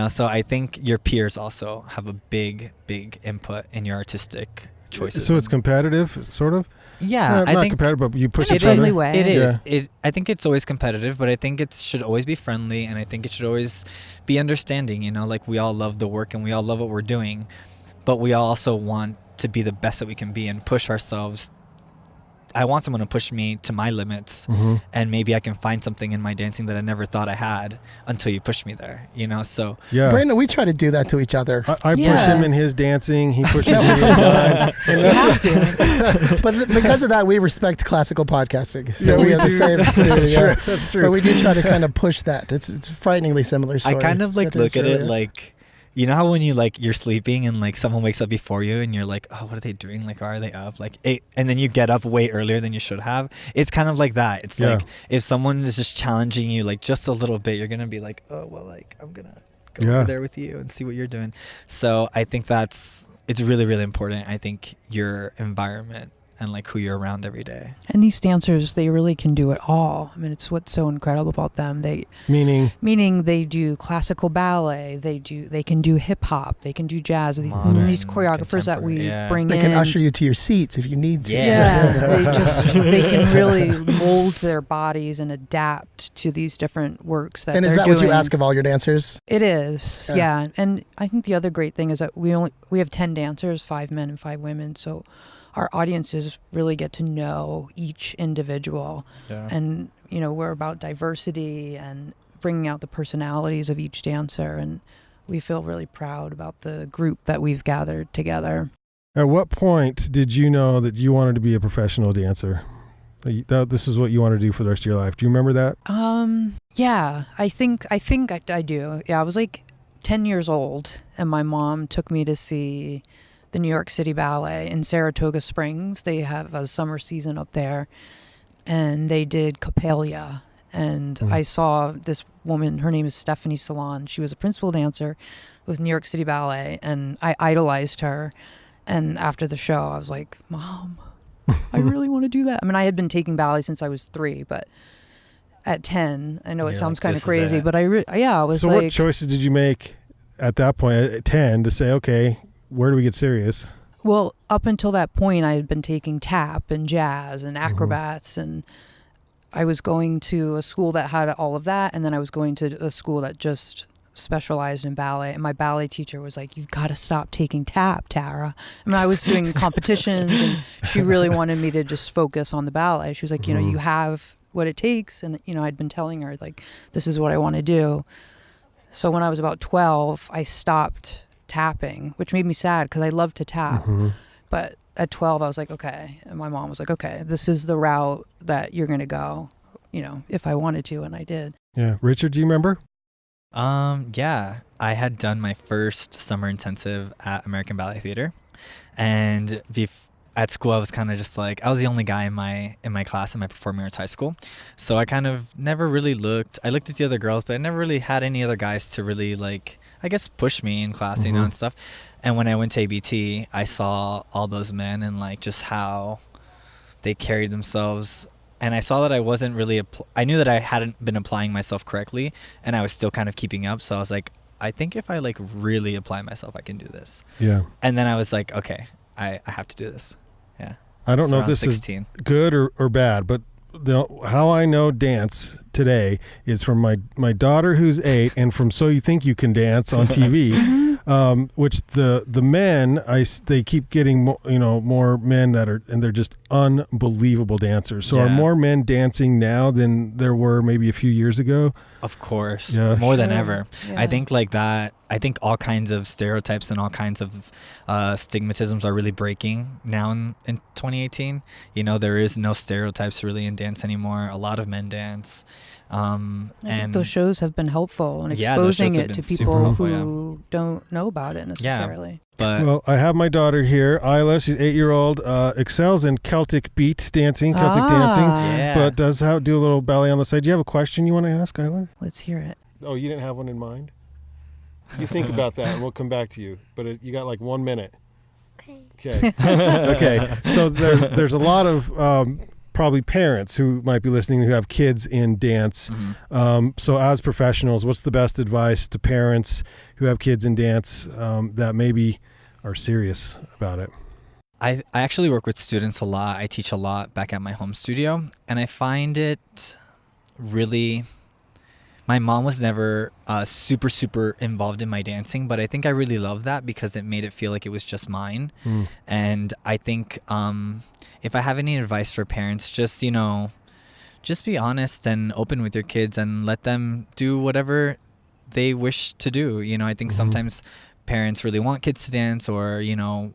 so I think your peers also have a big input in your artistic choices. So it's competitive, sort of? Yeah, Not I think competitive, but you push in a each other. friendly way. it is. Yeah. I think it's always competitive, but I think it should always be friendly, and I think it should always be understanding. Like we all love the work and we all love what we're doing, but we all also want to be the best that we can be and push ourselves. I want someone to push me to my limits, and maybe I can find something in my dancing that I never thought I had until you push me there. So Yeah. Brandon, we try to do that to each other. I push him in his dancing. He pushes me in mine. And You have to. But because of that, we respect classical podcasting. So Yeah, we we have the do. same. That's yeah. true. That's true. But we do try to kind of push that. It's frighteningly similar story. I kind of like That look is at really it like, how when you like you're sleeping and like someone wakes up before you and you're like, oh, what are they doing? Like, are they up? Like, and then you get up way earlier than you should have. It's kind of like that. It's like if someone is just challenging you like just a little bit, you're gonna be like, oh well, like I'm gonna go over there with you and see what you're doing. So I think it's really, really important. I think your environment and like who you're around every day. And these dancers, they really can do it all. I mean, it's what's so incredible about them. Meaning they do classical ballet, they can do hip hop, they can do jazz. These choreographers that we bring They in. can usher you to your seats if you need to. They can really mold their bodies and adapt to these different works that And they're is that doing. what you ask of all your dancers? It is, yeah. And I think the other great thing is that we have 10 dancers, 5 men and 5 women. So our audiences really get to know each individual. Yeah. And, we're about diversity and bringing out the personalities of each dancer. And we feel really proud about the group that we've gathered together. At what point did you know that you wanted to be a professional dancer? This is what you want to do for the rest of your life. Do you remember that? Yeah, I think I do. Yeah, I was like 10 years old and my mom took me to see the New York City Ballet in Saratoga Springs. They have a summer season up there and they did Coppelia. And I saw this woman, her name is Stephanie Salon. She was a principal dancer with New York City Ballet and I idolized her. And after the show, I was like, Mom, I really want to do that. I mean, I had been taking ballet since I was 3, but at 10, I know it sounds kind of crazy, but I was so like. So what choices did you make at that point at 10 to say, okay, where do we get serious? Well, up until that point, I had been taking tap and jazz and acrobats, and I was going to a school that had all of that, and then I was going to a school that just specialized in ballet. And my ballet teacher was like, "You've got to stop taking tap, Tara." I mean, I was doing competitions, and she really wanted me to just focus on the ballet. She was like, "You know, you have what it takes," and I'd been telling her like, "This is what I want to do." So when I was about 12, I stopped tapping, which made me sad because I love to tap. But at 12, I was like, okay. And my mom was like, okay, this is the route that you're going to go, if I wanted to. And I did. Yeah. Richard, do you remember? Yeah, I had done my first summer intensive at American Ballet Theater. And at school, I was kind of just like, I was the only guy in my class in my performing arts high school. So I kind of never really I looked at the other girls, but I never really had any other guys to really like, I guess, push me in class, and stuff. And when I went to ABT, I saw all those men and like just how they carried themselves. And I saw that I wasn't really, I knew that I hadn't been applying myself correctly, and I was still kind of keeping up. So I was like, I think if I like really apply myself, I can do this. Yeah. And then I was like, okay, I have to do this. Yeah. I don't know if this 16. Is good or bad, but how I know dance today is from my daughter who's 8 and from So You Think You Can Dance on TV, which the men, they keep getting more men that are, and they're just unbelievable dancers. So are more men dancing now than there were maybe a few years ago? Of course, more than ever. Yeah. I think like that. I think all kinds of stereotypes and all kinds of stigmatisms are really breaking now in 2018. There is no stereotypes really in dance anymore. A lot of men dance. I think those shows have been helpful in exposing it to people who don't know about it necessarily. Well, I have my daughter here, Isla. She's 8-year-old, excels in Celtic dancing, but does do a little ballet on the side. Do you have a question you want to ask, Isla? Let's hear it. Oh, you didn't have one in mind? You think about that, and we'll come back to you. But you got like 1 minute. Okay. Okay. So there's a lot of probably parents who might be listening who have kids in dance. So as professionals, what's the best advice to parents who have kids in dance that maybe are serious about it? I actually work with students a lot. I teach a lot back at my home studio, and I find it really... My mom was never super, super involved in my dancing, but I think I really love that because it made it feel like it was just mine. And I think if I have any advice for parents, just be honest and open with your kids and let them do whatever they wish to do. I think sometimes parents really want kids to dance or,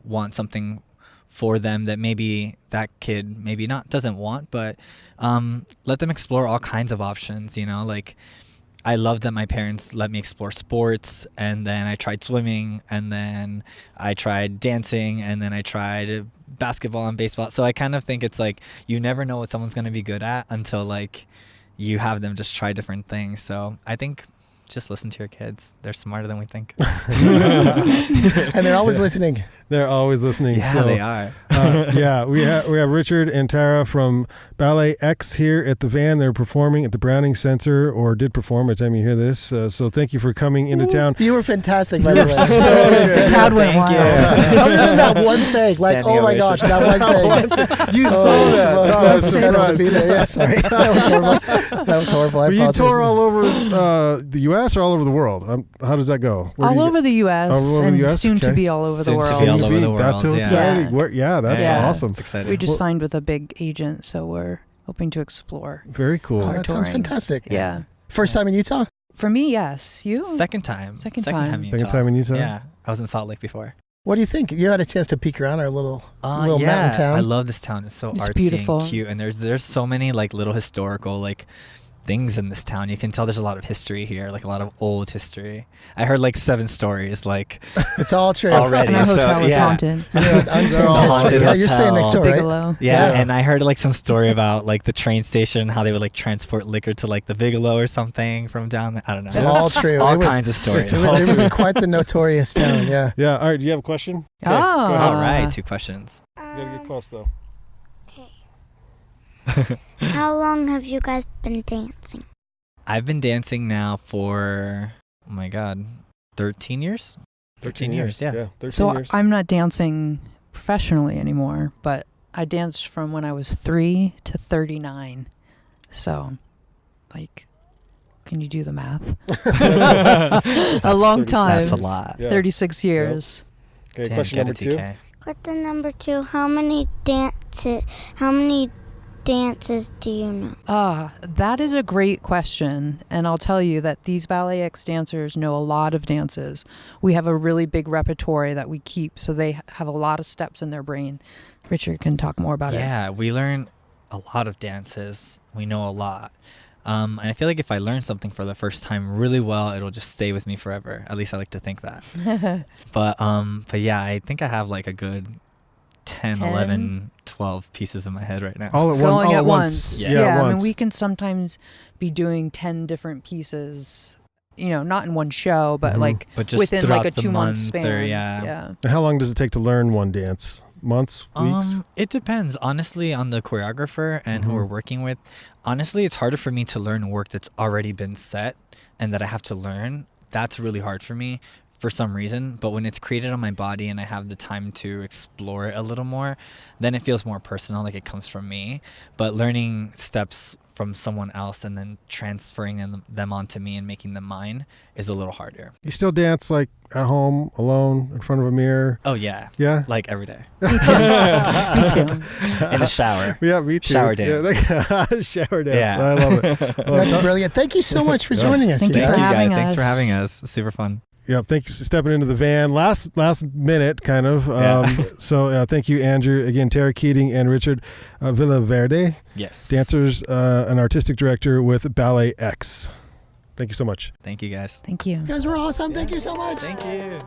want something for them that maybe that kid maybe doesn't want, but let them explore all kinds of options, like... I love that my parents let me explore sports, and then I tried swimming, and then I tried dancing, and then I tried basketball and baseball. So I kind of think it's like you never know what someone's going to be good at until like you have them just try different things. So I think just listen to your kids. They're smarter than we think. And they're always listening. They're always listening. Yeah, so, they are. We have Richard and Tara from BalletX here at the Van. They're performing at the Browning Center, or did perform by the time you hear this. So thank you for coming into town. You were fantastic, by the way. The crowd went wild. Other than that one thing, like, oh my gosh, that one thing. You saw that. I was surprised. To be there. Yeah, sorry. That was horrible. That was horrible. But you toured all over the U.S. or all over the world? How does that go? All over the U.S. and soon to be all over the world. That's so exciting. That's awesome. It's exciting. We just signed with a big agent, so we're hoping to explore. Very cool. That sounds fantastic. Yeah. First time in Utah? For me, yes. You? Second time. Second time in Utah? Yeah. I was in Salt Lake before. What do you think? You had a chance to peek around our little mountain town. I love this town. It's artsy beautiful. And cute, and there's so many like little historical like things in this town. You can tell there's a lot of history here, like a lot of old history. I heard like 7 stories, like it's all true already. And our hotel is haunted. Yeah, you're staying next door, Bigelow. Right? Yeah, and I heard like some story about like the train station, how they would like transport liquor to like the Bigelow or something from down there. I don't know. It's all true. All kinds of stories. It was quite the notorious town. Yeah. Yeah. All right. Do you have a question? Okay, all right. 2 questions. You gotta get close though. How long have you guys been dancing? I've been dancing now for, oh my God, 13 years? 13 years, yeah. 13 So years. I'm not dancing professionally anymore, but I danced from when I was 3 to 39. So, like, can you do the math? A long time. That's a lot. Yeah. 36 years. Okay, Damn, question get number it, 2. TK. Question number 2, how many dances do you know? That is a great question. And I'll tell you that these BalletX dancers know a lot of dances. We have a really big repertoire that we keep, so they have a lot of steps in their brain. Richard can talk more about it. Yeah, we learn a lot of dances. We know a lot. And I feel like if I learn something for the first time really well, it'll just stay with me forever. At least I like to think that. But yeah, I think I have like a good 10, 11, 12 pieces in my head right now. All Going once. Yeah, at I once. mean, we can sometimes be doing 10 different pieces, not in one show, but like But just within throughout like a the 2 month month span. or, yeah. And how long does it take to learn one dance? Months? Weeks? It depends, honestly, on the choreographer and who we're working with. Honestly, it's harder for me to learn work that's already been set and that I have to learn. That's really hard for me for some reason. But when it's created on my body and I have the time to explore it a little more, then it feels more personal, like it comes from me. But learning steps from someone else and then transferring them onto me and making them mine is a little harder. You still dance like at home, alone, in front of a mirror? Oh, yeah. Yeah? Like every day. Me too. In the shower. Yeah, me too. Shower dance. Yeah, shower dance. Yeah. I love it. That's brilliant. Thank you so much for joining us. Thank you here. for Thank you, having guys. Thanks for us. having us. Super fun. Yeah, thank you for stepping into the van. Last minute, kind of. So thank you, Andrew. Again, Tara Keating and Richard Villaverde, Yes. dancers and artistic director with BalletX. Thank you so much. Thank you, guys. Thank you. You guys were awesome. Thank you so much. Thank you.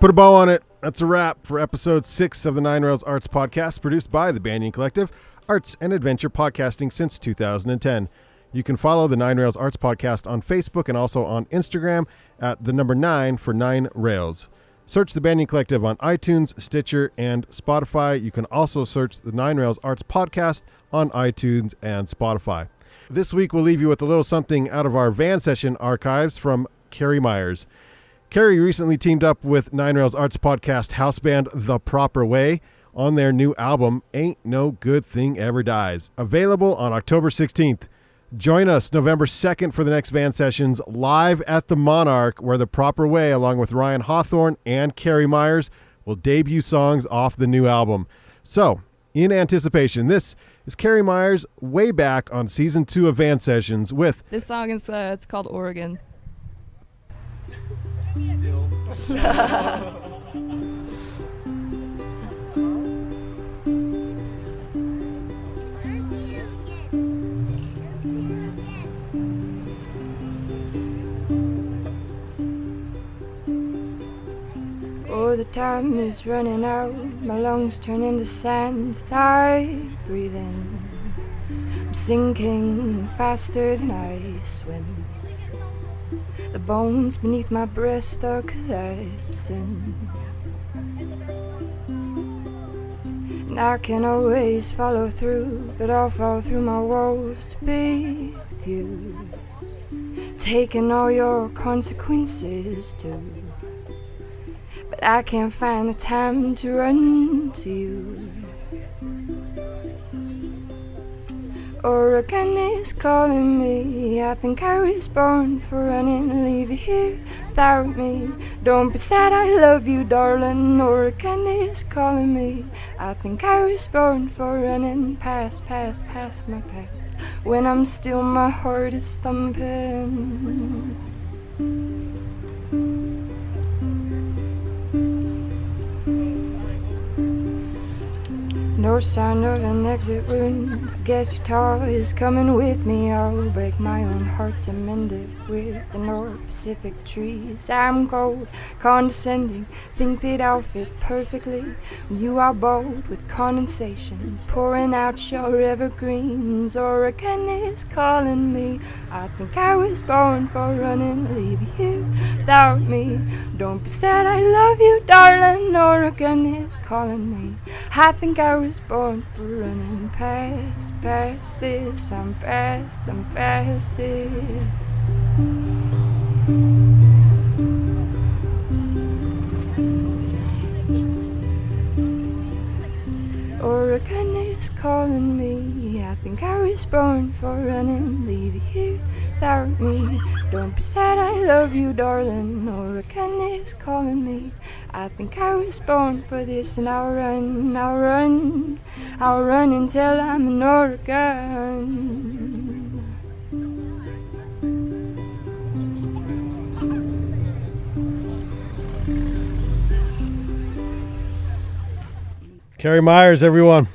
Put a bow on it. That's a wrap for episode 6 of the Nine Rails Arts Podcast, produced by the Banyan Collective, arts and adventure podcasting since 2010. You can follow the Nine Rails Arts Podcast on Facebook and also on Instagram at the number 9 for 9 Rails. Search the Banyan Collective on iTunes, Stitcher, and Spotify. You can also search the Nine Rails Arts Podcast on iTunes and Spotify. This week, we'll leave you with a little something out of our van session archives from Carrie Myers. Carrie recently teamed up with Nine Rails Arts Podcast house band The Proper Way on their new album, Ain't No Good Thing Ever Dies, available on October 16th. Join us November 2nd for the next van sessions live at the Monarch, where The Proper Way, along with Ryan Hawthorne and Carrie Myers, will debut songs off the new album. So, in anticipation, this is Carrie Myers way back on season 2 of Van Sessions with This song is it's called Oregon. Oh, the time is running out. My lungs turn into sand as I breathe in. I'm sinking faster than I swim. The bones beneath my breast are collapsing. And I can always follow through, but I'll fall through my walls to be with you. Taking all your consequences too. But I can't find the time to run to you. Oregon is calling me. I think I was born for running. Leave you here without me. Don't be sad, I love you, darling. Oregon is calling me. I think I was born for running. Past my past. When I'm still, my heart is thumping. No sign of an exit wound. I guess your tar is coming with me. I'll break my own heart to mend it with the North Pacific trees. I'm cold, condescending, think that I'll fit perfectly when you are bold with condensation, pouring out your evergreens. Oregon is calling me. I think I was born for running. Leave you here without me. Don't be sad, I love you, darling. Oregon Oregon is calling me. I think I was born for running past this. I'm past this. Oregon is calling me. I think I was born for running. Leave you here without me. Don't be sad, I love you, darling. Oregon is calling me. I think I was born for this, and I'll run until I'm in Oregon. Carrie Myers, everyone.